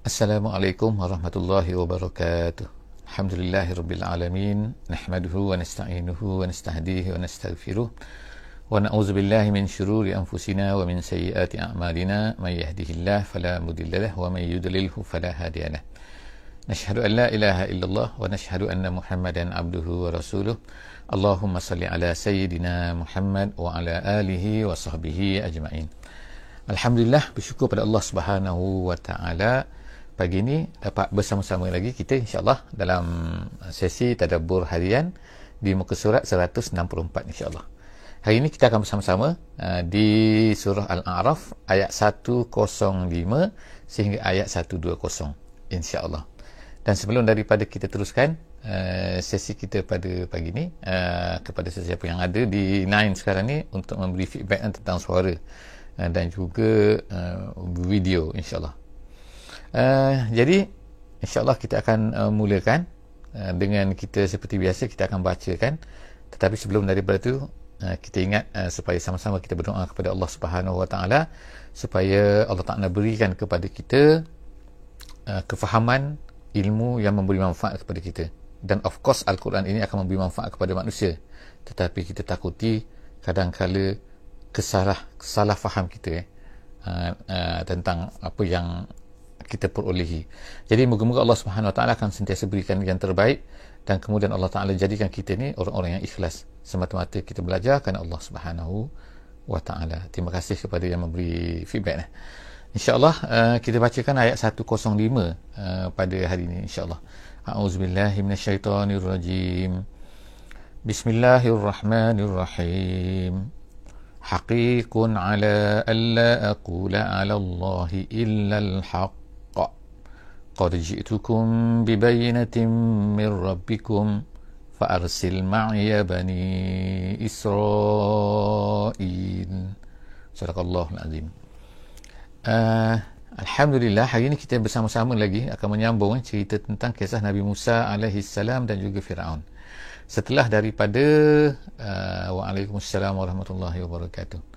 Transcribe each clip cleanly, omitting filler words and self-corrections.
Assalamualaikum warahmatullahi wabarakatuh. Alhamdulillahirabbil alamin, nahmaduhu wa nasta'inuhu wa nastahdihi wa nastaghfiruh wa na'udzubillahi min syururi anfusina wa min sayyiati a'malina, may yahdihillahu fala mudhillalah wa may yudlilhu fala hadiyalah. Nashhadu an la ilaha illallah wa nashhadu anna Muhammadan abduhu wa rasuluh. Allahumma salli ala sayyidina Muhammad wa ala alihi wa sahbihi ajma'in. Alhamdulillah, bersyukur pada Allah Subhanahu wa taala, pagi ini dapat bersama-sama lagi kita insya-Allah dalam sesi tadabbur harian di muka surat 164 insya-Allah. Hari ini kita akan bersama-sama di surah Al-A'raf ayat 105 sehingga ayat 120 insya-Allah. Dan sebelum daripada kita teruskan sesi kita pada pagi ini, kepada sesiapa yang ada di line sekarang ni untuk memberi feedback tentang suara dan juga video insya-Allah. Jadi insya-Allah kita akan mulakan dengan kita seperti biasa kita akan bacakan, tetapi sebelum daripada itu kita ingat supaya sama-sama kita berdoa kepada Allah Subhanahu Wa Taala supaya Allah Taala berikan kepada kita kefahaman ilmu yang memberi manfaat kepada kita. Dan of course Al-Quran ini akan memberi manfaat kepada manusia, tetapi kita takuti kadang-kala salah faham kita tentang apa yang kita perolehi. Jadi moga-moga Allah Subhanahu Wa Taala akan sentiasa berikan yang terbaik, dan kemudian Allah Taala jadikan kita ni orang-orang yang ikhlas semata-mata kita belajar kerana Allah Subhanahu Wa Taala. Terima kasih kepada yang memberi feedback. InsyaAllah kita bacakan ayat 105 pada hari ini insyaAllah. A'udzubillahi minasyaitonirrajim. Bismillahirrahmanirrahim. Haqiqun ala alla aqula ala Allahi illa al-haqq. Qad ji'tukum bibayinatin min rabbikum fa'arsil ma'iya bani Israil. Sadaqallahul azim. Alhamdulillah, hari ini kita bersama-sama lagi akan menyambung cerita tentang kisah Nabi Musa alaihi salam dan juga Firaun. Setelah daripada Waalaikumsalam warahmatullahi wabarakatuh.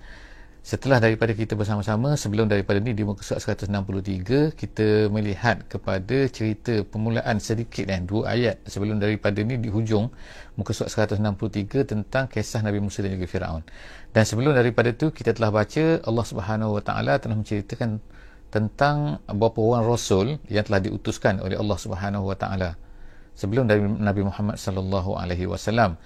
Setelah daripada kita bersama-sama sebelum daripada ni di muka surat 163 kita melihat kepada cerita permulaan sedikit dua ayat sebelum daripada ni di hujung muka surat 163 tentang kisah Nabi Musa dan juga Firaun. Dan sebelum daripada tu kita telah baca Allah Subhanahu Wa Taala telah menceritakan tentang beberapa orang rasul yang telah diutuskan oleh Allah Subhanahu Wa Taala sebelum dari Nabi Muhammad sallallahu alaihi wasallam.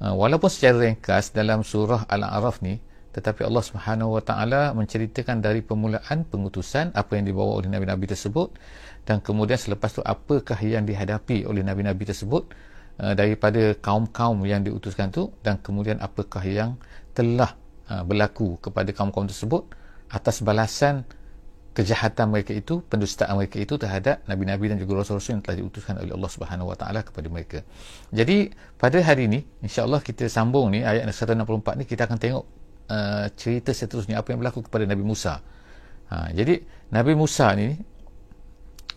Walaupun secara ringkas dalam surah Al-A'raf ni, tetapi Allah Subhanahu Wa Taala menceritakan dari permulaan pengutusan, apa yang dibawa oleh nabi-nabi tersebut, dan kemudian selepas tu apakah yang dihadapi oleh nabi-nabi tersebut daripada kaum-kaum yang diutuskan tu, dan kemudian apakah yang telah berlaku kepada kaum-kaum tersebut atas balasan kejahatan mereka itu, pendustaan mereka itu terhadap nabi-nabi dan juga rasul-rasul yang telah diutuskan oleh Allah Subhanahu Wa Taala kepada mereka. Jadi pada hari ini insya-Allah kita sambung ni ayat 164 ni, kita akan tengok cerita seterusnya apa yang berlaku kepada Nabi Musa. Jadi Nabi Musa ni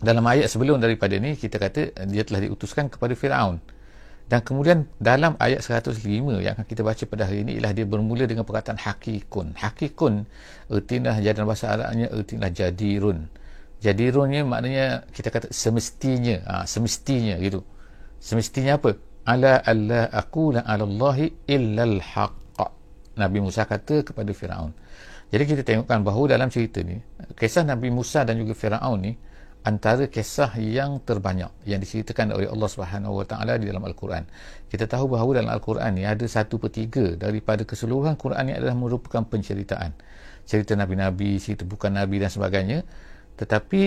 dalam ayat sebelum daripada ni kita kata dia telah diutuskan kepada Firaun, dan kemudian dalam ayat 105 yang akan kita baca pada hari ini ialah dia bermula dengan perkataan hakikun. Hakikun ertilah dalam bahasa Arabnya ertilah jadirun. Jadirunnya maknanya kita kata semestinya, semestinya gitu. Semestinya apa? Ala alla aqula ala Allahi illa al-haq. Nabi Musa kata kepada Firaun. Jadi kita tengokkan bahawa dalam cerita ni kisah Nabi Musa dan juga Firaun ni antara kisah yang terbanyak yang diceritakan oleh Allah Subhanahu Wa Taala di dalam Al-Quran. Kita tahu bahawa dalam Al-Quran ni ada 1/3 daripada keseluruhan Quran ni adalah merupakan penceritaan. Cerita Nabi-Nabi, cerita bukan Nabi dan sebagainya. Tetapi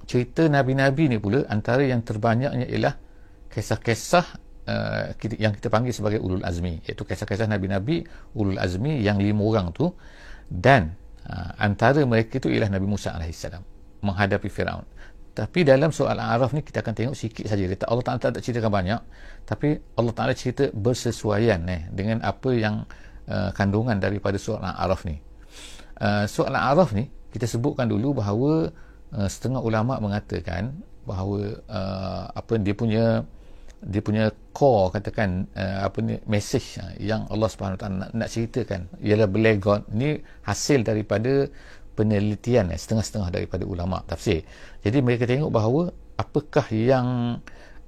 cerita Nabi-Nabi ni pula antara yang terbanyaknya ialah kisah-kisah yang kita panggil sebagai ulul azmi, iaitu kisah-kisah Nabi-Nabi ulul azmi yang 5 orang tu, dan antara mereka itu ialah Nabi Musa AS menghadapi Firaun. Tapi dalam soal Al-A'raf ni kita akan tengok sikit saja. Allah Ta'ala tak ceritakan banyak, tapi Allah Ta'ala cerita bersesuaian dengan apa yang kandungan daripada soal Al-A'raf ni. Soal Al-A'raf ni kita sebutkan dulu bahawa setengah ulama mengatakan bahawa dia punya core, katakan message yang Allah Subhanahu Wa Taala nak ceritakan ialah belegot ni hasil daripada penelitian setengah-setengah daripada ulama tafsir. Jadi mereka tengok bahawa apakah yang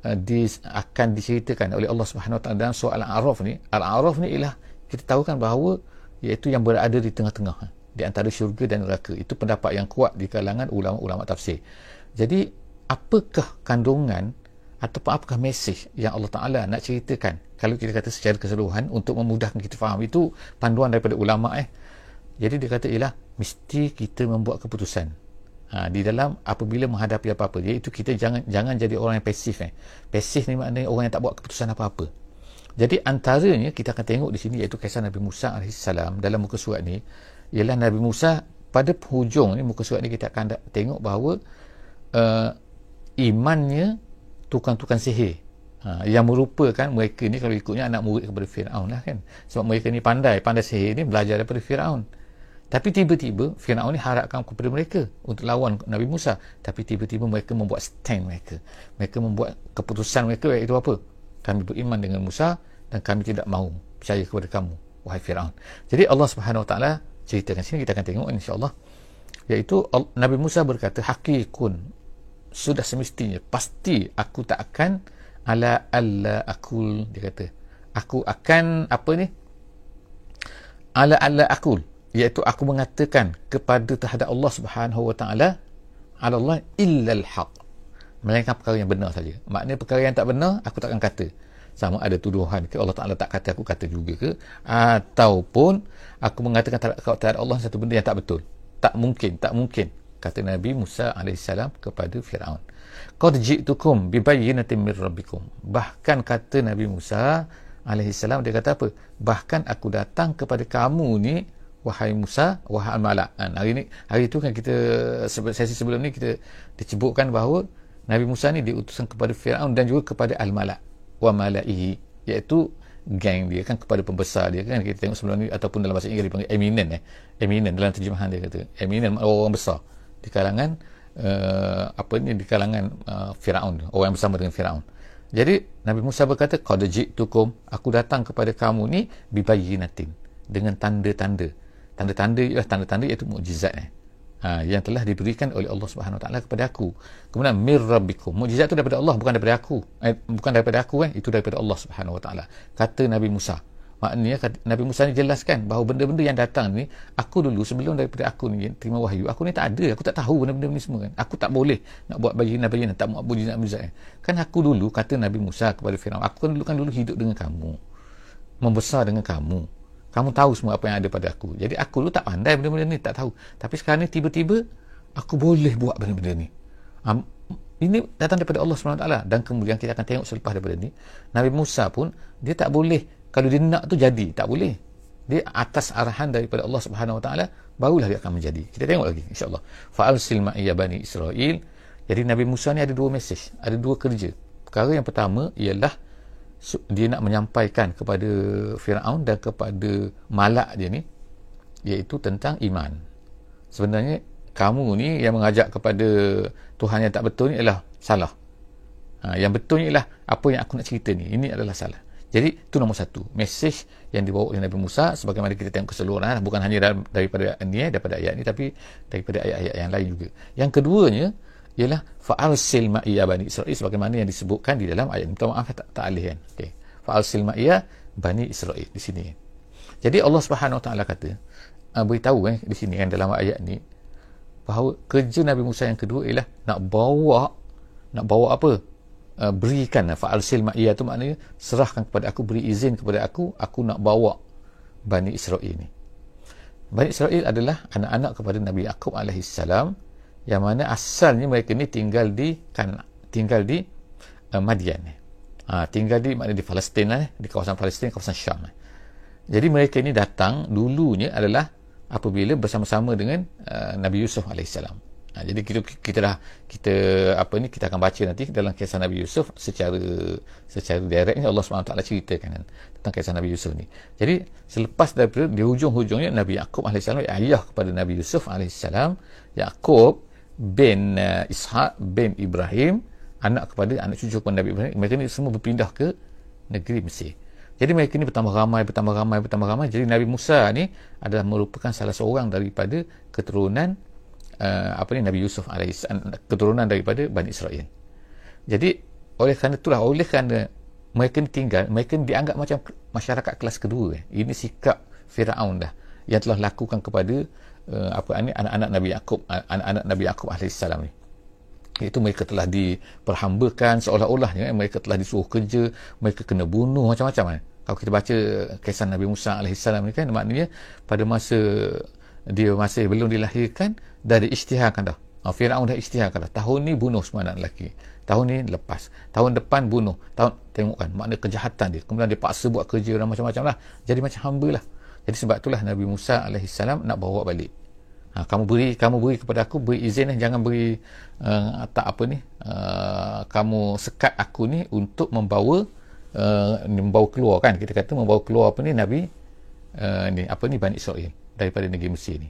akan diceritakan oleh Allah Subhanahu Wa Taala dalam surah Al-A'raf ni. Al-A'raf ni ialah kita tahu kan bahawa iaitu yang berada di tengah-tengah di antara syurga dan neraka. Itu pendapat yang kuat di kalangan ulama-ulama tafsir. Jadi apakah kandungan ataupun apakah mesej yang Allah Ta'ala nak ceritakan, kalau kita kata secara keseluruhan untuk memudahkan kita faham, itu panduan daripada ulama. Jadi dia kata ialah mesti kita membuat keputusan di dalam apabila menghadapi apa-apa, iaitu kita jangan jadi orang yang pasif. Pasif ni maknanya orang yang tak buat keputusan apa-apa. Jadi antaranya kita akan tengok di sini iaitu kisah Nabi Musa AS dalam muka surat ni, ialah Nabi Musa pada penghujung ni muka surat ni kita akan tengok bahawa imannya tukang-tukang sihir, yang merupakan mereka ni kalau ikutnya anak murid kepada Firaun lah kan, sebab mereka ni pandai sihir ni, belajar daripada Firaun. Tapi tiba-tiba Firaun ni harapkan kepada mereka untuk lawan Nabi Musa, tapi tiba-tiba mereka membuat stand mereka membuat keputusan mereka, iaitu apa? Kami beriman dengan Musa dan kami tidak mahu percaya kepada kamu, wahai Firaun. Jadi Allah Subhanahu Wa Taala ceritakan sini, kita akan tengok insya-Allah, iaitu Nabi Musa berkata, hakikun, sudah semestinya, pasti aku tak akan ala akul, dia kata aku akan apa ni, ala akul, iaitu aku mengatakan kepada terhadap Allah Subhanahu Wa Taala, ala Allah illal haq, melainkan perkara yang benar saja. Maknanya perkara yang tak benar aku takkan kata, sama ada tuduhan ke Allah Ta'ala tak kata, aku kata juga ke, ataupun aku mengatakan terhadap Allah satu benda yang tak betul. Tak mungkin, kata Nabi Musa AS kepada Firaun. Qad ji'tukum bibayyinatin min rabbikum. Bahkan kata Nabi Musa AS, dia kata apa? Bahkan aku datang kepada kamu ni, wahai Musa, wahai al-malak. Hari itu kan kita, sesi sebelum ni kita disebutkan bahawa Nabi Musa ni diutusan kepada Firaun dan juga kepada al-malak wa malaihi, iaitu geng dia kan, kepada pembesar dia kan. Kita tengok sebelum ni, ataupun dalam bahasa Inggeris dipanggil eminent, eminent dalam terjemahan dia kata eminent, orang besar di kalangan di kalangan Firaun, orang yang bersama dengan Firaun. Jadi Nabi Musa berkata, qad ji'tukum, aku datang kepada kamu ni bibayyinatin, dengan tanda-tanda ialah tanda-tanda iaitu mukjizat yang telah diberikan oleh Allah Subhanahu Wa Taala kepada aku. Kemudian mir rabbikum, mukjizat itu daripada Allah, bukan daripada aku, bukan daripada aku itu daripada Allah Subhanahu Wa Taala, kata Nabi Musa. Maknanya Nabi Musa ni jelaskan bahawa benda-benda yang datang ni, aku dulu sebelum daripada aku ni terima wahyu, aku ni tak ada, aku tak tahu benda-benda ni semua kan. Aku tak boleh nak buat bayyinah, tak buat mukjizat kan. Aku dulu, kata Nabi Musa kepada Firaun, aku kan dulu hidup dengan kamu, membesar dengan kamu tahu semua apa yang ada pada aku. Jadi aku dulu tak pandai benda-benda ni, tak tahu. Tapi sekarang ni tiba-tiba aku boleh buat benda-benda ni. Ini datang daripada Allah SWT. Dan kemudian kita akan tengok selepas daripada ni, Nabi Musa pun dia tak boleh, kalau dia nak tu jadi, tak boleh. Dia atas arahan daripada Allah SWT, barulah dia akan menjadi. Kita tengok lagi insya-Allah. Fa'arsil ma'iyya bani Israel. Jadi Nabi Musa ni ada dua mesej, ada dua kerja. Perkara yang pertama ialah dia nak menyampaikan kepada Firaun dan kepada malak dia ni, iaitu tentang iman. Sebenarnya kamu ni yang mengajak kepada Tuhan yang tak betul ni adalah salah. Yang betul ni ialah apa yang aku nak cerita ni, ini adalah salah. Jadi itu nombor satu, mesej yang dibawa oleh Nabi Musa, sebagaimana kita tengok keseluruhan, bukan hanya daripada ayat ni, tapi daripada ayat-ayat yang lain juga. Yang keduanya ialah fa'arsil ma'iyya bani Israel, sebagaimana yang disebutkan di dalam ayat. Minta maaf tak alih kan. Okey. Fa'arsil ma'iyya bani Israel di sini. Jadi Allah Subhanahu Wa Taala kata, beritahu di sini kan dalam ayat ni, bahawa kerja Nabi Musa yang kedua ialah nak bawa apa? Berikan. Fa'arsil ma'iyya tu maknanya serahkan kepada aku, beri izin kepada aku nak bawa Bani Israel ni. Bani Israel adalah anak-anak kepada Nabi Yaqub alaihissalam, yang mana asalnya mereka ni tinggal di Madian, tinggal di Palestin lah, di kawasan Palestin, kawasan Syam. Jadi mereka ni datang dulunya adalah apabila bersama-sama dengan Nabi Yusuf alaihissalam. Jadi kita akan baca nanti dalam kisah Nabi Yusuf secara direct ni, Allah SWT ceritakan tentang kisah Nabi Yusuf ni. Jadi selepas daripada di hujung-hujungnya Nabi Yaqub alaihissalam, ayah kepada Nabi Yusuf alaihissalam, Yaqub bin Ishaq bin Ibrahim, anak cucu kepada Nabi Ibrahim, mereka ni semua berpindah ke negeri Mesir. Jadi mereka ni bertambah ramai. Jadi Nabi Musa ni adalah merupakan salah seorang daripada keturunan Nabi Yusuf alaihissalam, keturunan daripada Bani Israel. Jadi oleh kerana mereka tinggal, mereka dianggap macam masyarakat kelas kedua. Ini sikap Firaun dah yang telah lakukan kepada anak-anak Nabi Yaqub alaihissalam ni. Iaitu mereka telah diperhambakan seolah-olah mereka telah disuruh kerja, mereka kena bunuh macam-macam. Kalau kita baca kisah Nabi Musa alaihissalam ni kan, maknanya pada masa dia masih belum dilahirkan dah diisytiharkan dah. Firaun dah isytiharkan dah. Tahun ni bunuh semua anak lelaki. Tahun ni lepas. Tahun depan bunuh. Tengok kan makna kejahatan dia. Kemudian dia paksa buat kerja dan macam-macam lah. Jadi macam hamba lah. Jadi sebab itulah Nabi Musa alaihissalam nak bawa balik. Kamu beri kepada aku, beri izin jangan beri kamu sekat aku ni untuk membawa keluar kan. Kita kata membawa keluar Nabi Bani Israel daripada negeri Mesir ni.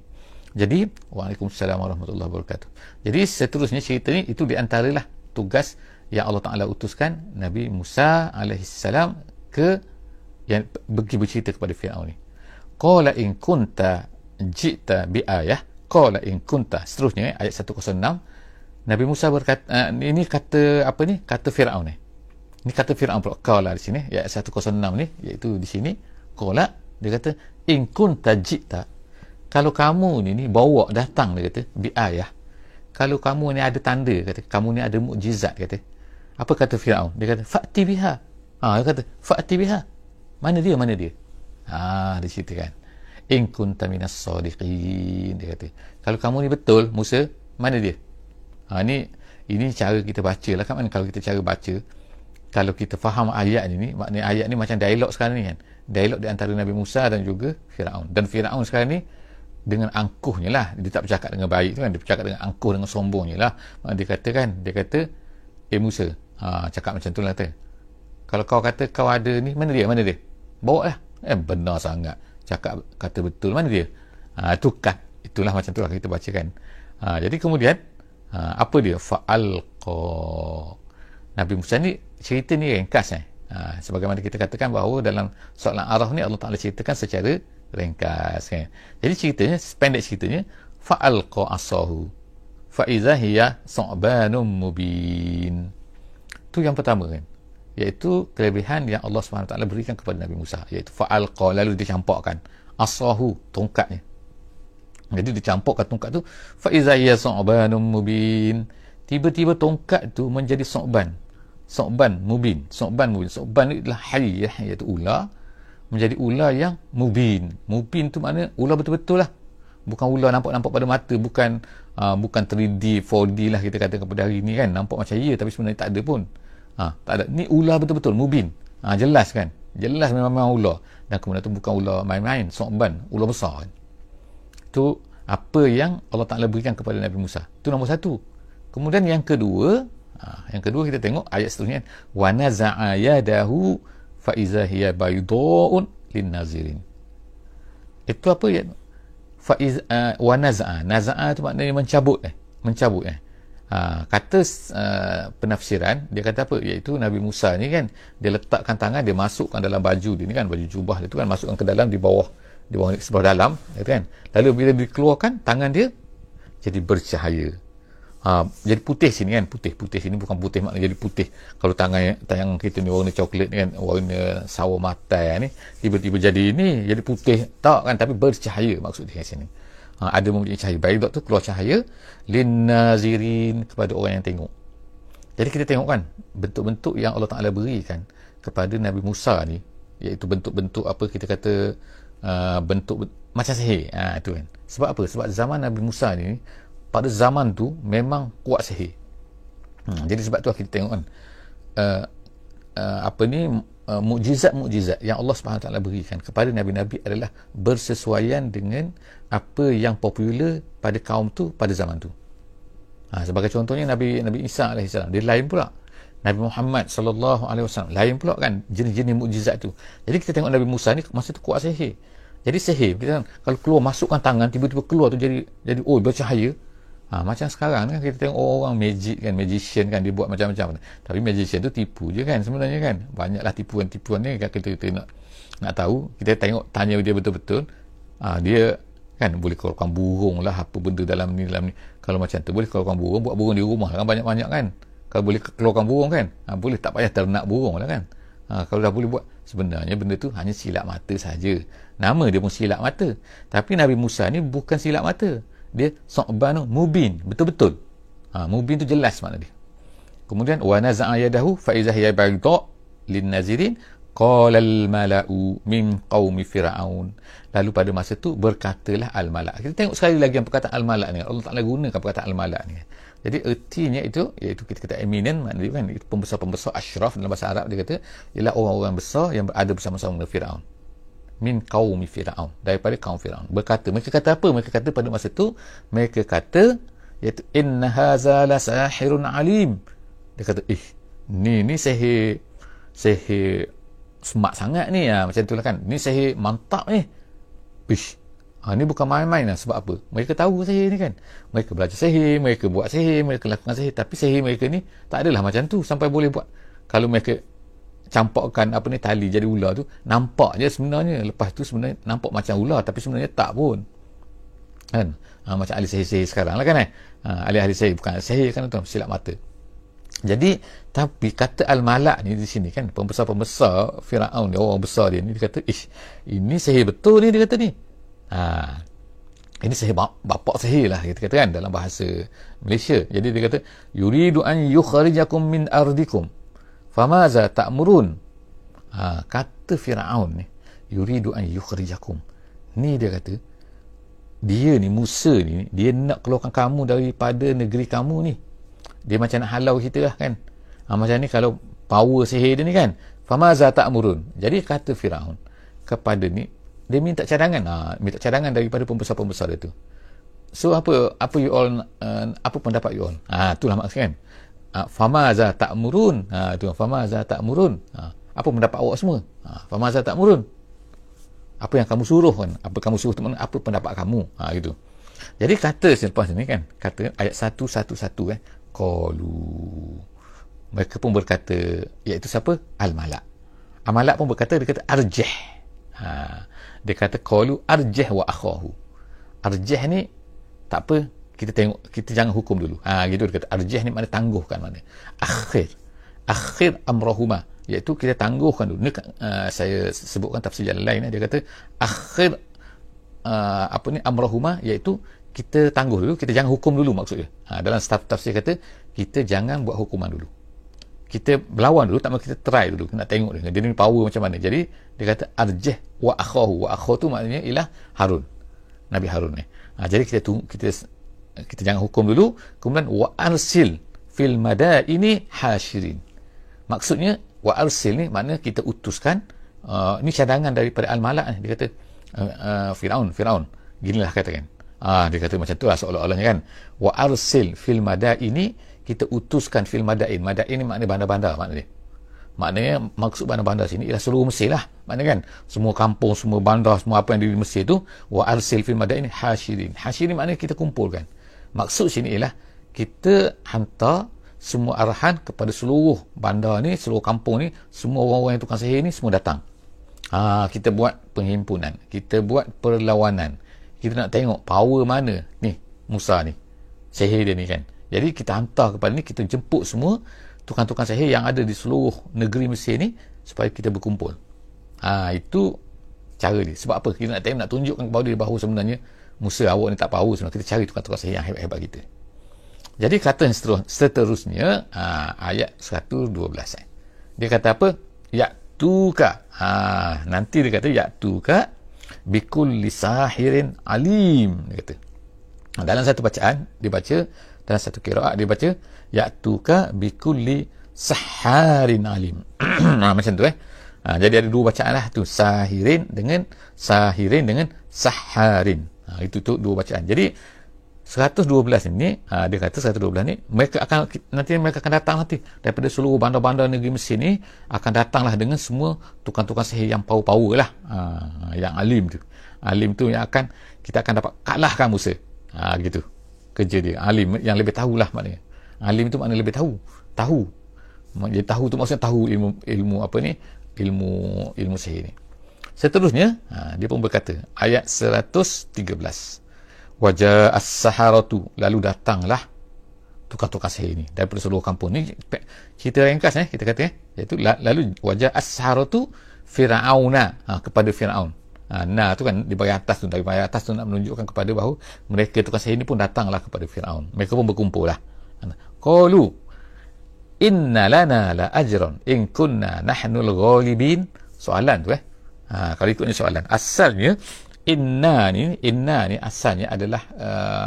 Jadi waalaikumsalam warahmatullahi wabarakatuh. Jadi seterusnya cerita ni itu di antaralah tugas yang Allah Taala utuskan Nabi Musa alaihissalam yang pergi bercerita kepada Firaun ni. Qala in kunta ji'ta bi ayah, qala in kunta, seterusnya ayat 106 Nabi Musa berkata, ini kata kata Firaun ni. Ini kata Firaun pula. Qala di sini ayat 106 ni, iaitu di sini qala, dia kata in kunta ji'ta, kalau kamu ni bawa datang, dia kata bi ayah, kalau kamu ni ada tanda, kata kamu ni ada mukjizat, kata apa kata Firaun? Dia kata fa'ti biha. Dia kata fa'ti biha, mana dia dia ceritakan in kunta minas sadiqin, dia kata kalau kamu ni betul Musa, mana dia? Ini cara kita baca lah kan. Kalau kita cara baca, kalau kita faham ayat ni, maknanya ayat ni macam dialog sekarang ni kan, dialog di antara Nabi Musa dan juga Firaun. Dan Firaun sekarang ni dengan angkuhnya lah, dia tak bercakap dengan baik tu kan, dia bercakap dengan angkuh, dengan sombongnya lah. Dia kata Musa, cakap macam tu lah, kata kalau kau kata kau ada ni, mana dia bawa lah. Benar sangat, kata betul, mana dia? Itulah macam tu lah kita bacakan. Jadi kemudian apa dia? Fa'alqa. Nabi Musa ni, cerita ni ringkas sebagaimana kita katakan bahawa dalam surah Al-A'raf ni Allah Ta'ala ceritakan secara ringkas kan. Jadi ceritanya, pendek ceritanya, fa'alqa asahu fa'iza hiya su'banun mubin. Itu yang pertama kan, iaitu kelebihan yang Allah SWT berikan kepada Nabi Musa, iaitu fa'alqa, lalu dia campakkan asahu, tongkatnya. Jadi dia campakkan tongkat tu, fa'iza hiya su'banun mubin, tiba-tiba tongkat tu menjadi su'ban mubin. Su'ban ni adalah hayy, iaitu ular, menjadi ular yang mubin tu makna ular betul-betul lah, bukan ular nampak pada mata, bukan 3D 4D lah kita kata kepada hari ni kan, nampak macam ya tapi sebenarnya tak ada pun. Tak ada, ni ular betul-betul mubin. Jelas kan, jelas memang ular, dan kemudian tu bukan ular main-main, su'ban, ular besar kan. Tu apa yang Allah Ta'ala berikan kepada Nabi Musa. Itu nombor satu. Kemudian yang kedua kita tengok ayat seterusnya, wa naza'a yadahu fa iza hiya bayda'un lin-nazirin. Itu apa ya? Fa iz wa naza'a tu maknanya mencabut. Kata penafsiran dia kata apa, iaitu Nabi Musa ni kan, dia letakkan tangan, dia masukkan dalam baju dia ni kan, baju jubah dia tu kan, masukkan ke dalam, di bawah sebelah dalam kan. Lalu bila dikeluarkan, tangan dia jadi bercahaya. Jadi putih sini kan, putih sini bukan putih maknanya jadi putih. Kalau tangan kita ni warna coklat ni kan, warna sawo matai ni, tiba-tiba jadi putih tak kan, tapi bercahaya maksud dia sini. Ada mempunyai cahaya, baik tu keluar cahaya lin-nazirin, kepada orang yang tengok. Jadi kita tengok kan bentuk-bentuk yang Allah Ta'ala berikan kepada Nabi Musa ni, iaitu bentuk-bentuk apa kita kata, bentuk macam sihir. Itu kan. Sebab apa? Sebab zaman Nabi Musa ni, pada zaman tu memang kuat sihir. Jadi sebab tu kita tengok kan, mukjizat-mukjizat yang Allah SWT berikan kepada Nabi-Nabi adalah bersesuaian dengan apa yang popular pada kaum tu pada zaman tu. Sebagai contohnya Nabi Isa AS, dia lain pula. Nabi Muhammad SAW lain pula kan, jenis-jenis mukjizat tu. Jadi kita tengok Nabi Musa ni masa tu kuat sihir. Jadi sihir, kita kalau keluar, masukkan tangan, tiba-tiba keluar tu jadi bercahaya. Macam sekarang kan kita tengok orang magic kan, magician kan, dia buat macam-macam. Tapi magician tu tipu je kan sebenarnya kan. Banyaklah tipuan-tipuan ni kan, kita nak tahu, kita tanya dia betul-betul. Dia kan boleh keluarkan burung lah, apa benda dalam ni. Kalau macam tu boleh keluarkan burung, buat burung di rumah kan, banyak-banyak kan. Kalau boleh keluarkan burung kan, boleh, tak payah ternak burung lah kan. Kalau dah boleh buat, sebenarnya benda tu hanya silap mata saja. Nama dia pun silap mata. Tapi Nabi Musa ni bukan silap mata, dia Su'banu mubin, betul-betul. Mubin tu jelas makna dia. Kemudian wa naza'a yadahu fa iza hiya bayda lin nazirin qala al mala'u min qaumi fir'aun. Lalu pada masa tu berkatalah al mala'. Kita tengok sekali lagi yang perkataan al mala' ni. Allah Taala gunakan perkataan al mala' ni. Jadi ertinya itu, iaitu kita kata eminent, maknanya kan pembesar-pembesar, asyraf dalam bahasa Arab dia kata ialah orang-orang besar yang berada bersama-sama dengan Firaun. Min qaumi Firaun, daripada kaum Firaun. Berkata, mereka kata apa? Mereka kata pada masa tu, mereka kata iaitu inna haza la sahirun alim. Dia kata, ni sihir smart sangat ni, macam itulah kan. Ni sihir mantap ni. Ni bukan main-main lah. Sebab apa? Mereka tahu sihir ni kan. Mereka belajar sihir, mereka buat sihir, mereka lakukan sihir. Tapi sihir mereka ni tak adalah macam tu sampai boleh buat. Kalau mereka campakkan tali jadi ular tu, nampak je sebenarnya. Lepas tu sebenarnya nampak macam ular, tapi sebenarnya tak pun kan. Macam ahli sihir sekarang lah kan. Ahli-ahli sihir, bukan sihir kan, tuan, silap mata. Jadi tapi kata al-malak ni di sini kan, pembesar-pembesar Firaun ni, orang besar dia ni, dia kata ini sihir betul ni, dia kata ni. Ini sihir bapak sihir lah kita kata kan dalam bahasa Malaysia. Jadi dia kata yuridu an yukhrijakum min ardikum famaza ta'murun. Kata Firaun ni, yuridu an yukhrijakum, ni dia kata, dia ni Musa ni, dia nak keluarkan kamu daripada negeri kamu ni. Dia macam nak halau kita lah kan. Macam ni kalau power sihir dia ni kan, famaza ta'murun. Jadi kata Firaun kepada ni, dia minta cadangan daripada pembesar-pembesar dia tu. So apa you all, apa pendapat you all? Itulah maksud kan. Famaza ta'murun. Itu famaza ta'murun. Apa pendapat awak semua? Famaza ta'murun. Apa yang kamu suruh kan? Apa kamu suruh teman? Apa pendapat kamu? Gitu. Jadi kata selepas ni kan, kata ayat 111 kan, qalu, mereka pun berkata, iaitu siapa? Al-Malak. Al-Malak pun berkata, dia kata arjih. Dia kata qalu arjih wa akhahu. Arjih ni tak apa, kita tengok, kita jangan hukum dulu. Gitu dia kata. Arjih ni makna tangguhkan, makna akhir amrahuma, iaitu kita tangguhkan dulu. Ni saya sebutkan tafsir jalan lain. Dia kata akhir amrahuma, iaitu kita tangguh dulu, kita jangan hukum dulu maksudnya. Dalam tafsir kata kita jangan buat hukuman dulu, kita berlawan dulu, tak mahu kita try dulu, nak tengok dia ni power macam mana. Jadi dia kata arjih wa akhahu. Wa akhahu tu maknanya ialah Harun, Nabi Harun ni. Jadi kita tunggu, kita jangan hukum dulu. Kemudian wa arsil fil madaini hashirin. Maksudnya wa arsil ni makna kita utuskan. Ni cadangan daripada al-malak ni. Dia kata Firaun ginilah katakan. Dia kata macam tu lah seolah-olahnya kan. Wa arsil fil madaini, kita utuskan fil madain. Madain ni makna bandar-bandar maknanya. Maknanya maksud bandar-bandar sini ialah seluruh Mesir lah. Maknanya kan semua kampung, semua bandar, semua apa yang ada di Mesir tu. Wa arsil fil madain hashirin. Hashirin maknanya kita kumpulkan. Maksud sini ialah kita hantar semua arahan kepada seluruh bandar ni, seluruh kampung ni, semua orang-orang yang tukang sihir ni semua datang. Kita buat penghimpunan, kita buat perlawanan. Kita nak tengok power mana ni Musa ni, sihir dia ni kan. Jadi kita hantar kepada ni, kita jemput semua tukang-tukang sihir yang ada di seluruh negeri Mesir ni supaya kita berkumpul. Itu cara dia. Sebab apa? Kita nak tunjukkan kepada dia bahawa sebenarnya Musa, awak ni tak power sebenarnya. Kita cari tukang-tukang sihir yang hebat-hebat kita. Jadi kata yang seterusnya, ayat 112. Dia kata apa? Ya'tuka. Nanti dia kata ya'tuka bikulli sahirin alim. Dia kata. Dalam satu bacaan, dia baca, dalam satu qiraat dia baca ya'tuka bikulli saharin alim. Macam tu jadi ada dua bacaan lah tu, sahirin dengan saharin. Itu tu dua bacaan. Jadi 112 ini, dia kata 112 ni mereka akan datang nanti daripada seluruh bandar-bandar negeri Mesir ni, akan datanglah dengan semua tukang-tukang sihir yang power lah, yang alim tu yang kita akan dapat kalahkan Musa. Gitu. kerja dia. Alim yang lebih tahulah maknanya. Alim tu maknanya lebih tahu. Jadi tahu tu maksudnya tahu ilmu apa ni, ilmu sihir ni. Seterusnya dia pun berkata ayat 113, wajah as-saharatu, lalu datanglah tukar-tukar sihir ni daripada seluruh kampung ni. Kita ringkas kita kata iaitu lalu wajah as-saharatu Fir'auna, kepada Fir'aun. Nah tu kan di bahagian atas tu, dari bahagian atas tu nak menunjukkan kepada bahawa mereka tukar sihir ni pun datanglah kepada Fir'aun. Mereka pun berkumpul lah. Qalu inna lana la ajran in kunna nahnul ghalibin. Soalan tu kalau ikutnya soalan, asalnya inna ni asalnya adalah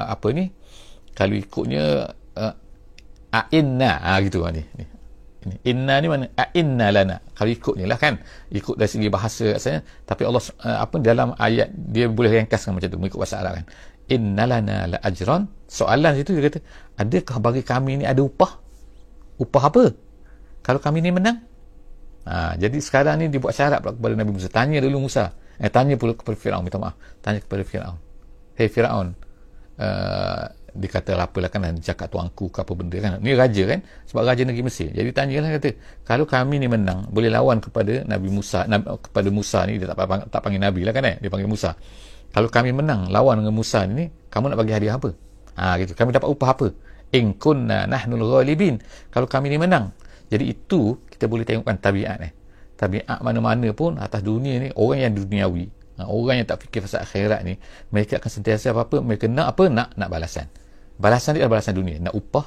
apa ni, kalau ikutnya inna gitu ni inna ni mana inna lana, kalau ikut ni lah kan, ikut dari segi bahasa asalnya. Tapi Allah dalam ayat dia boleh ringkaskan macam tu mengikut bahasa Arab kan. Inna lana la ajran, soalan situ dia kata, adakah bagi kami ni ada upah apa kalau kami ni menang? Jadi sekarang ni dibuat syarat pula kepada Nabi Musa. Tanya dulu Musa, tanya pula kepada Firaun, minta maaf, tanya kepada Firaun, hey Firaun, dia kata apalah kan, cakap tuanku ke apa benda kan, ni raja kan, sebab raja negeri Mesir. Jadi tanyalah, kata kalau kami ni menang boleh lawan kepada Nabi Musa, kepada Musa ni, dia tak panggil Nabi lah kan, dia panggil Musa. Kalau kami menang lawan dengan Musa ni, kamu nak bagi hadiah apa? Gitu, kami dapat upah apa? In kunna nahnul ghalibin, kalau kami ni menang. Jadi itu kita boleh tengokkan tabiat tabiat mana-mana pun atas dunia ni, orang yang duniawi, orang yang tak fikir pasal akhirat ni, mereka akan sentiasa apa-apa, mereka nak apa? Nak balasan. Balasan dia adalah balasan dunia, nak upah,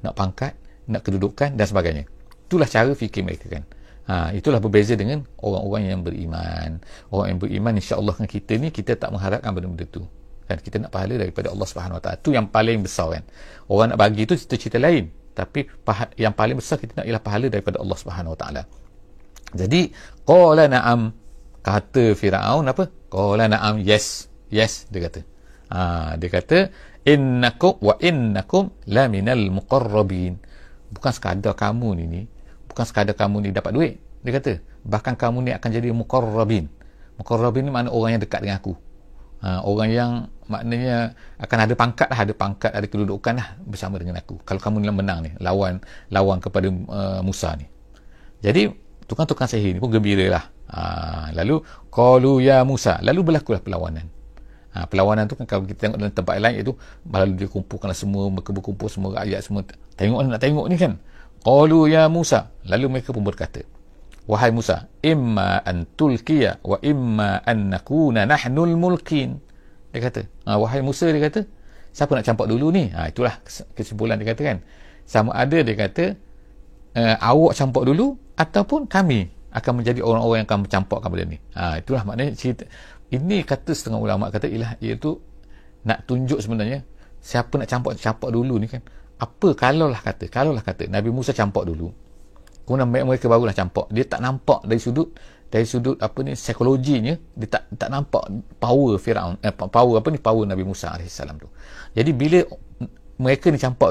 nak pangkat, nak kedudukan dan sebagainya. Itulah cara fikir mereka kan. Itulah berbeza dengan orang-orang yang beriman. Orang yang beriman, insya-Allah dengan kita ni, kita tak mengharapkan benda-benda tu kan. Kita nak pahala daripada Allah Subhanahu Wa Taala. Tu yang paling besar kan. Orang nak bagi tu cerita-cerita lain, tapi yang paling besar kita nak ialah pahala daripada Allah Subhanahu Wa Taala. Jadi qala na'am, kata Firaun apa? Qala na'am, yes dia kata. Dia kata innakum laminal muqarrabin. Bukan sekadar kamu ni dapat duit, dia kata, bahkan kamu ni akan jadi muqarrabin. Muqarrabin ni makna orang yang dekat dengan aku. Orang yang maknanya akan ada pangkat, ada kedudukan bersama dengan aku kalau kamu ni menang ni, lawan kepada Musa ni. Jadi tukang-tukang sihir ni pun gembiralah. Lalu qalu ya Musa, lalu berlakulah perlawanan. Perlawanan tu kan kalau kita tengok dalam tempat lain, iaitu lalu dia kumpulkan semua, mereka berkumpul semua rakyat semua nak tengok ni kan. Qalu ya Musa, lalu mereka pun berkata, wahai Musa, imma an tulkiya wa imma an nakuna nahnul mulkin. Dia kata, wahai Musa, dia kata, siapa nak campak dulu ni? Itulah kesimpulan dia kata kan. Sama ada dia kata awak campak dulu ataupun kami akan menjadi orang-orang yang akan mencampakkan benda ni. Itulah maknanya cerita. Ini kata setengah ulama kata iaitu nak tunjuk sebenarnya siapa nak campak dulu ni kan. Kalaulah kata Nabi Musa campak dulu, kemudian mereka barulah campak. Dia tak nampak dari sudut psikologinya, dia tak nampak power Firaun, power Nabi Musa alaihissalam tu. Jadi bila mereka ni campak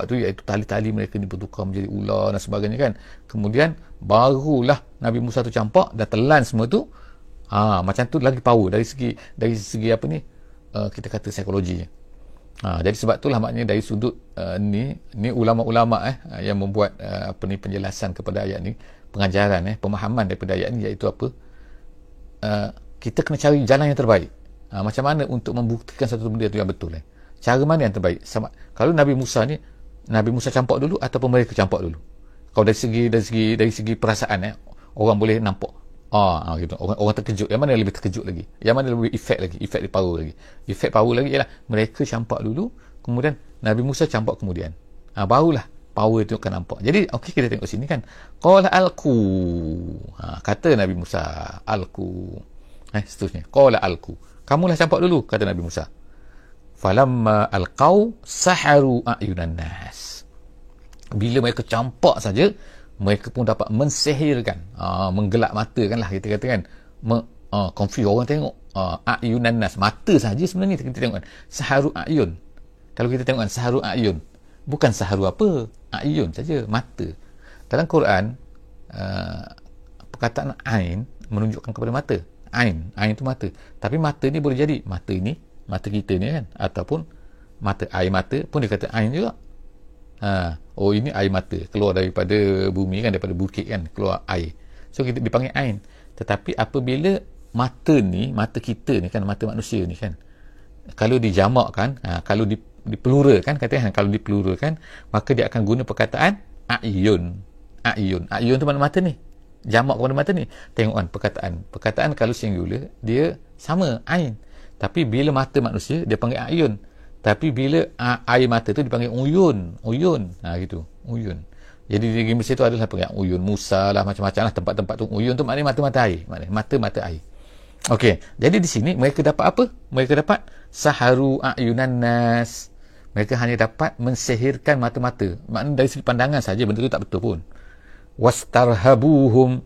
tu iaitu tali-tali mereka ni bertukar menjadi ular dan sebagainya kan. Kemudian barulah Nabi Musa tu campak dan telan semua tu. Macam tu lagi power dari segi kita kata psikologinya. Jadi sebab itulah maknanya dari sudut ni ulama-ulama yang membuat penjelasan kepada ayat ni, pengajaran pemahaman daripada ayat ni, iaitu kita kena cari jalan yang terbaik. Macam mana untuk membuktikan satu benda tu yang betul. Cara mana yang terbaik? Kalau Nabi Musa campak dulu ataupun mereka campak dulu. Kalau dari segi perasaan orang boleh nampak. Gitu. Orang terkejut. Yang mana lebih terkejut lagi? Yang mana lebih efek power lagi? Efek power lagi ialah mereka campak dulu, kemudian Nabi Musa campak kemudian. Barulah power itu akan nampak. Jadi kita tengok sini kan. Qala alqu. Kata Nabi Musa, alqu. Seterusnya. Qala alqu. Kamulah campak dulu, kata Nabi Musa. Falamma alqau saharu a'yunan nas. Bila mereka campak saja, mereka pun dapat mensihirkan, menggelap mata kan lah kita kata kan, confuse orang tengok. A'yunan nas, mata saja sebenarnya kita tengok kan. Saharu a'yun, kalau kita tengok kan, saharu a'yun, bukan saharu apa, a'yun saja, mata. Dalam Quran perkataan ain menunjukkan kepada mata. Ain itu mata, tapi mata ni boleh jadi mata kita ni kan, ataupun mata, air mata pun dia kata ain juga. Oh, ini air mata keluar daripada bumi kan, daripada bukit kan, keluar air, so kita dipanggil ain. Tetapi apabila mata ni, mata kita ni kan, mata manusia ni kan, kalau dijamakkan, kalau dipluralkan, katakan kalau dipluralkan, maka dia akan guna perkataan ayun. Ayun tu mana mata ni, jamak kepada mata ni. Tengok kan perkataan kalau singular dia sama ain, tapi bila mata manusia dia panggil ayun, tapi bila air mata tu dipanggil uyun. Gitu, uyun. Jadi di Mesir tu adalah panggil uyun Musa lah, macam-macam lah tempat-tempat tu. Uyun tu maknanya mata-mata air, mata-mata air. Okey, jadi di sini mereka dapat apa? Mereka dapat saharu ayunan nas. Mereka hanya dapat mensihirkan mata-mata. Maknanya dari segi pandangan saja benda tu tak betul pun. Wastarhabuhum,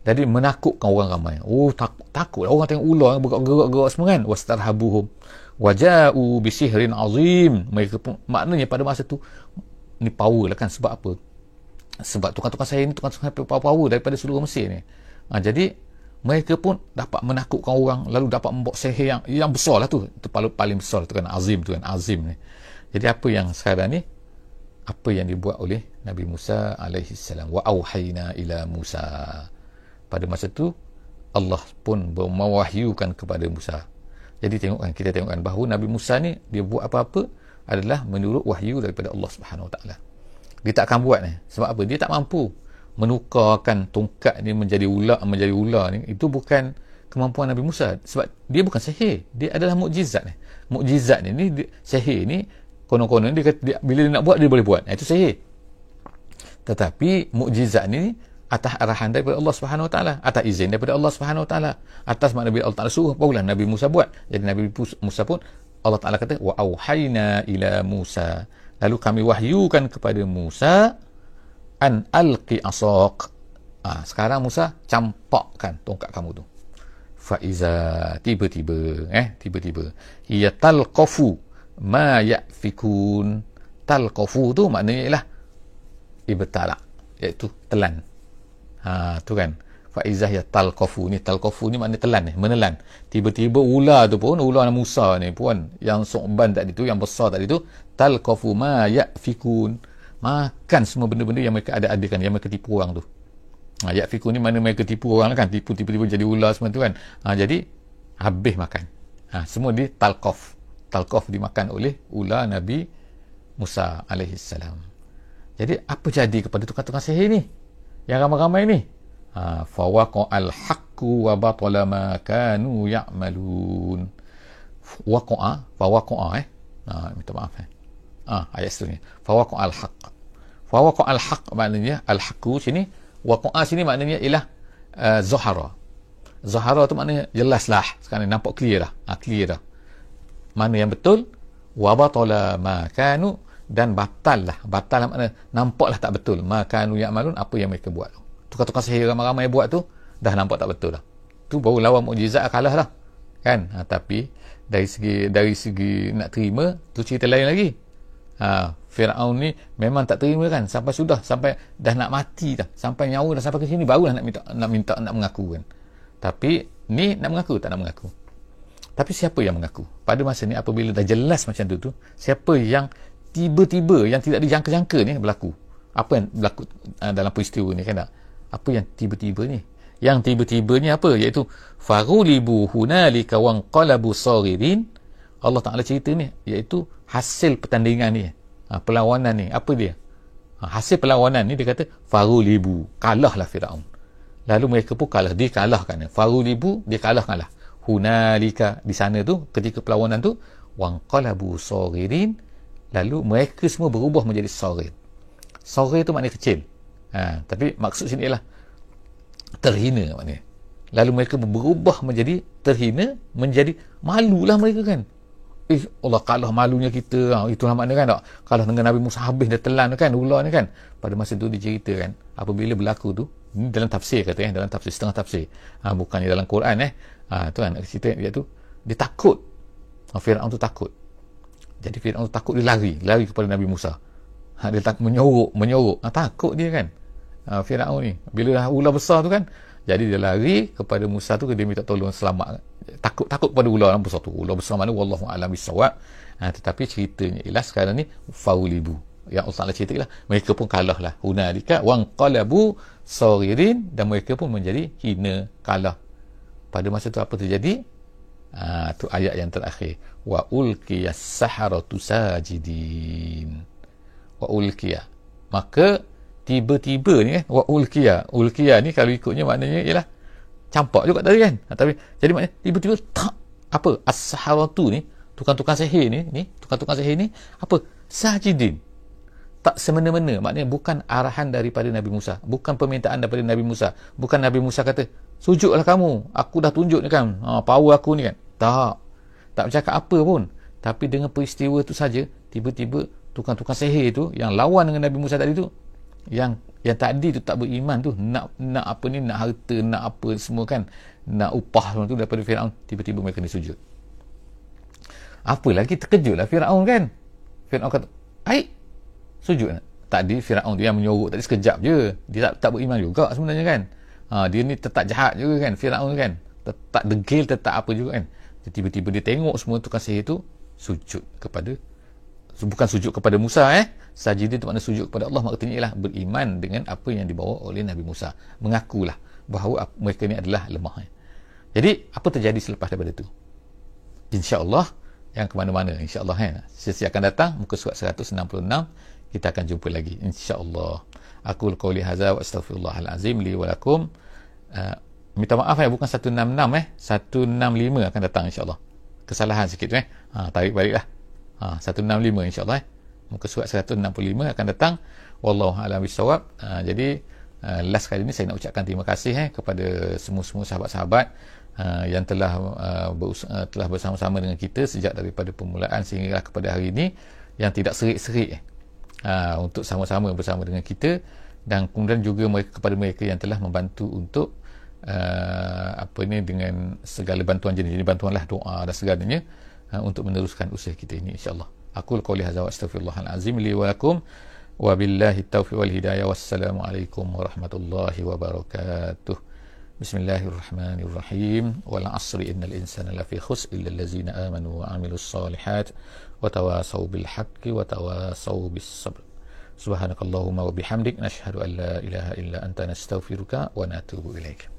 jadi menakutkan orang ramai. Oh, takut orang tengok ular bergerak-gerak semua kan. Wastarhabuhum waja'u bisihrin azim. Mereka pun, maknanya pada masa tu ni power lah kan. Sebab apa? Sebab tukang-tukang sihir ni tukang-tukang power daripada seluruh Mesir ni. Jadi mereka pun dapat menakutkan orang, lalu dapat membawa sihir yang besar lah tu. Itu paling besar tu kan, azim tu kan, azim ni. Jadi apa yang sekarang ni, apa yang dibuat oleh Nabi Musa alaihi salam, wa auhayna ila Musa. Pada masa tu Allah pun mewahyukan kepada Musa. Jadi kita tengokkan bahawa Nabi Musa ni dia buat apa-apa adalah menurut wahyu daripada Allah Subhanahu Wa Taala. Dia tak akan buat ni. Sebab apa? Dia tak mampu menukarkan tongkat ni menjadi ular ni. Itu bukan kemampuan Nabi Musa. Sebab dia bukan sihir. Dia adalah mukjizat ni. Mukjizat ni sihir ni konon-konon dia bila dia nak buat dia boleh buat. Itu sihir. Tetapi mukjizat ni atas arahan daripada Allah Subhanahu Wa Taala, atas izin daripada Allah Subhanahu Wa Taala, atas makna bila Allah Taala suruh barulah Nabi Musa buat. Jadi Nabi Musa pun Allah Taala kata wa auhayna ila Musa, lalu kami wahyukan kepada Musa an alqi asaq. Sekarang Musa campakkan tongkat kamu tu. Fa iza tiba-tiba hiya talqafu ma yafikun. Talqafu tu maknanya ialah ibtala, iaitu telan. Tu kan, faizah ya talqafu ni maknanya telan ni, menelan. Tiba-tiba ular tu pun, ular Musa ni pun yang su'ban tadi tu, yang besar tadi tu, talqafu ma yafikun, makan semua benda-benda yang mereka ada-adakan, yang mereka tipu orang tu. Yafikun ni mana mereka tipu orang kan, tiba-tiba jadi ular semua tu kan. Jadi habis makan. Semua di talqaf dimakan oleh ular Nabi Musa alaihi salam. Jadi apa jadi kepada tukang-tukang sihir ni, yang ramai-ramai ni? Fawaqa'al haqqu wa batala ma kanu ya'malun. Fawaqa'a minta maaf ayat seterusnya. Fawaqa'al haqq maknanya al-haqqu sini, waqa'a sini maknanya ialah zahara tu maknanya jelaslah, sekarang nampak clear dah mana yang betul. Wa batala ma kanu, dan batal makna nampaklah tak betul, makanu ya'malun, apa yang mereka buat tu. Tukang-tukang sihir ramai-ramai buat tu dah nampak tak betul lah. Tu baru lawan mukjizat kalah lah kan. Tapi dari segi nak terima tu cerita lain lagi. Firaun ni memang tak terima kan, sampai dah nak mati dah, sampai nyawa dah sampai ke sini barulah nak mengaku kan. Tapi ni nak mengaku tak nak mengaku. Tapi siapa yang mengaku pada masa ni apabila dah jelas macam tu siapa yang tiba-tiba yang tidak dijangka-jangka ni berlaku? Apa yang berlaku dalam peristiwa ni kan? Apa yang tiba-tiba ni? Yang tiba-tiba ni apa? Iaitu farulibu hunalika wanqalabu sagirin. Allah Ta'ala cerita ni, iaitu hasil pertandingan ni, perlawanan ni. Apa dia? Hasil perlawanan ni dia kata farulibu, kalahlah Firaun. Lalu mereka pun dikalahkan. Farulibu, dia kalahkanlah. Hunalika, di sana tu ketika perlawanan tu, wanqalabu sagirin, lalu mereka semua berubah menjadi sagir. Sagir tu maknanya kecil. Tapi maksud sini ialah terhina maknanya. Lalu mereka berubah menjadi terhina, menjadi malulah mereka kan. Allah kalah malunya kita. Itulah maknanya kan tak? Kalah dengan Nabi Musa, habis dia telan kan ular ni kan. Pada masa tu diceritakan apabila berlaku tu, ini dalam tafsir kata dalam tafsir, setengah tafsir. Bukannya dalam Quran tu kan cerita iaitu dia takut. Firaun tu takut. Jadi Firaun tu takut, dia lari kepada Nabi Musa. Dia menyorok. Takut dia kan. Firaun ni bila dah ular besar tu kan, Jadi dia lari kepada Musa tu, dia minta tolong selamat. Takut pada ular besar tu. Ular besar mana wallahu a'lam bissawab. Tetapi ceritanya ialah sekarang ni faulibu. Yang Allah Taala cerita ialah mereka pun kalah lah. Hunalika wanqalabu sagirin, dan mereka pun menjadi hina, kalah. Pada masa tu apa terjadi? Tu ayat yang terakhir. Wa ulqiyas saharatu sajidin. Wa ulqiya. Maka tiba-tiba ni kan, wa ulqiya. Ulqiya ni kalau ikutnya maknanya ialah campak juga tadi kan. Tapi jadi maknanya tiba-tiba tak apa? As-saharatu ni, tukang-tukang sihir ni, tukang-tukang sihir ni apa? Sajidin. Tak semena-mena, maknanya bukan arahan daripada Nabi Musa, bukan permintaan daripada Nabi Musa, bukan Nabi Musa kata sujudlah kamu, aku dah tunjuk ni kan, power aku ni kan. Tak bercakap apa pun, tapi dengan peristiwa tu saja, tiba-tiba tukang-tukang sihir tu yang lawan dengan Nabi Musa tadi tu, yang tadi tu tak beriman tu, nak apa ni, nak harta, nak apa semua kan, nak upah semua tu daripada Firaun, tiba-tiba mereka ni sujud. Apa lagi, terkejutlah Firaun kan. Firaun kata, "Ai, sujud." Tadi Firaun dia yang menyorok tadi sekejap je, dia tak beriman juga sebenarnya kan. Dia ni tetap jahat juga kan, Firaun kan, tetap degil, tetap apa juga kan. Tiba-tiba dia tengok semua tukang sihir tu sujud kepada, bukan sujud kepada Musa, sajidin tu makna sujud kepada Allah, maksudnya ialah beriman dengan apa yang dibawa oleh Nabi Musa, mengakulah bahawa mereka ni adalah lemah. Jadi apa terjadi selepas daripada tu? InsyaAllah yang ke mana-mana, insyaAllah sesi akan datang, muka surat 166 kita akan jumpa lagi, insyaAllah. Aku qauli hadza wa astaghfirullahal azim li wa lakum. Minta maaf bukan 166 165 akan datang insyaAllah. Kesalahan sikit tarik baliklah. 165 insyaAllah. Muka surat 165 akan datang. Wallahu a'lam bissawab. Jadi last kali ni saya nak ucapkan terima kasih kepada semua sahabat-sahabat yang telah bersama-sama dengan kita sejak daripada permulaan sehingga kepada hari ini, yang tidak serik-serik untuk sama-sama bersama dengan kita, dan kemudian juga kepada mereka yang telah membantu untuk dengan segala bantuan jenis bantuanlah, doa dan segalanya untuk meneruskan usaha kita ini insya-Allah. Aku qauli hadza wa astaghfirullahal azim li wa lakum wa billahi taufiq wal hidayah. Wassalamu alaikum warahmatullahi wabarakatuh. Bismillahirrahmanirrahim. Wal 'asri innal insana lafi khusr illa allazina amanu wa 'amilus solihat wa tawasaw bil haqqi wa tawasaw bis sabr. Subhanakallahumma wa bihamdik nashhadu an la ilaha illa anta nastaghfiruka wa natubu ilaik.